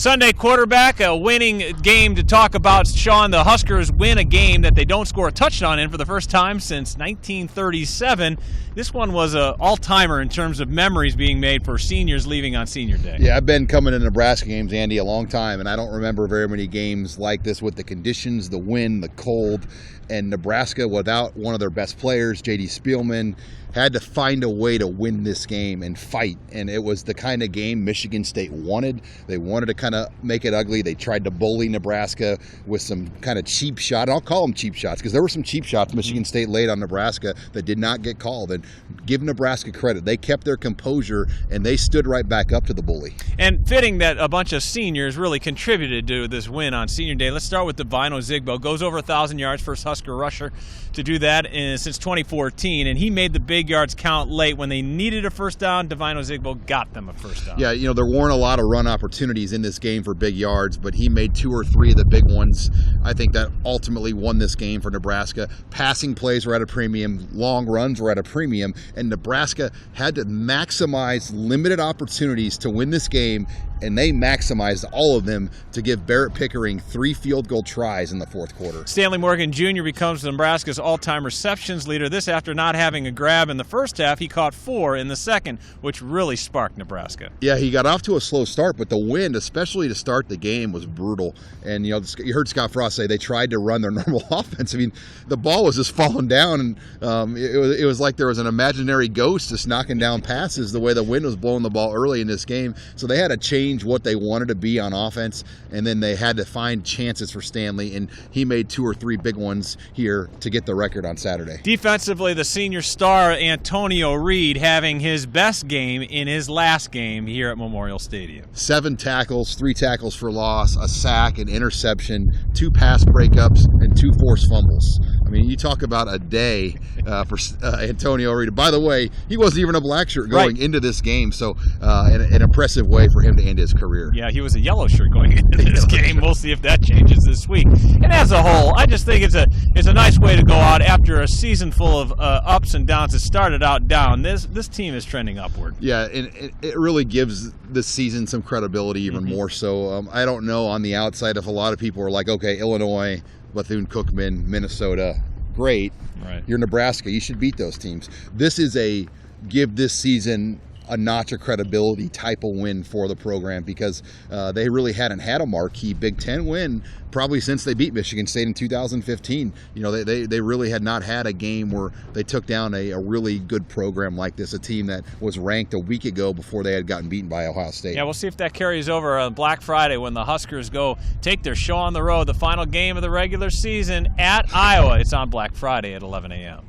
Sunday quarterback, a winning game to talk about. Sean, the Huskers win a game that they don't score a touchdown in for the first time since 1937. This one was an all-timer in terms of memories being made for seniors leaving on senior day. Yeah, I've been coming to Nebraska games, Andy, a long time, and I don't remember very many games like this with the conditions, the wind, the cold, and Nebraska, without one of their best players, J.D. Spielman, had to find a way to win this game and fight. And it was the kind of game Michigan State wanted. They wanted to kind of make it ugly. They tried to bully Nebraska with some kind of cheap shot. I'll call them cheap shots because there were some cheap shots Michigan State laid on Nebraska that did not get called. And give Nebraska credit. They kept their composure and they stood right back up to the bully. And fitting that a bunch of seniors really contributed to this win on senior day. Let's start with Devine Ozigbo. Goes over 1,000 yards, first Husker rusher to do that since 2014. And he made the big yards count late. When they needed a first down, Devine Ozigbo got them a first down. Yeah, there weren't a lot of run opportunities in this game for big yards, but he made 2 or 3 of the big ones. I think that ultimately won this game for Nebraska. Passing plays were at a premium, long runs were at a premium, and Nebraska had to maximize limited opportunities to win this game, and they maximized all of them to give Barrett Pickering 3 field goal tries in the fourth quarter. Stanley Morgan Jr. becomes Nebraska's all-time receptions leader. This after not having a grab in the first half. He caught 4 in the second, which really sparked Nebraska. Yeah, he got off to a slow start, but the wind, especially to start the game, was brutal. And, you heard Scott Frost say they tried to run their normal offense. I mean, the ball was just falling down, and it was like there was an imaginary ghost just knocking down passes the way the wind was blowing the ball early in this game. So they had to change what they wanted to be on offense, and then they had to find chances for Stanley, and he made 2 or 3 big ones here to get the record on Saturday. Defensively, the senior star Antonio Reed having his best game in his last game here at Memorial Stadium. 7 tackles, 3 tackles for loss, a sack, an interception, 2 pass breakups, and 2 forced fumbles. I mean, you talk about a day for Antonio Reed. By the way, he wasn't even a black shirt going into this game, so an impressive way for him to end his career. Yeah, he was a yellow shirt going into this game. We'll see if that changes this week. And as a whole, I just think it's a nice way to go out after a season full of ups and downs. It started out down. This team is trending upward. Yeah, and it really gives this season some credibility even more so. I don't know on the outside if a lot of people are like, okay, Illinois, Bethune-Cookman, Minnesota, great. Right. You're Nebraska. You should beat those teams. This is a give this season a notch of credibility type of win for the program because they really hadn't had a marquee Big Ten win probably since they beat Michigan State in 2015. They really had not had a game where they took down a really good program like this, a team that was ranked a week ago before they had gotten beaten by Ohio State. Yeah, we'll see if that carries over on Black Friday when the Huskers go take their show on the road, the final game of the regular season at Iowa. It's on Black Friday at 11 a.m.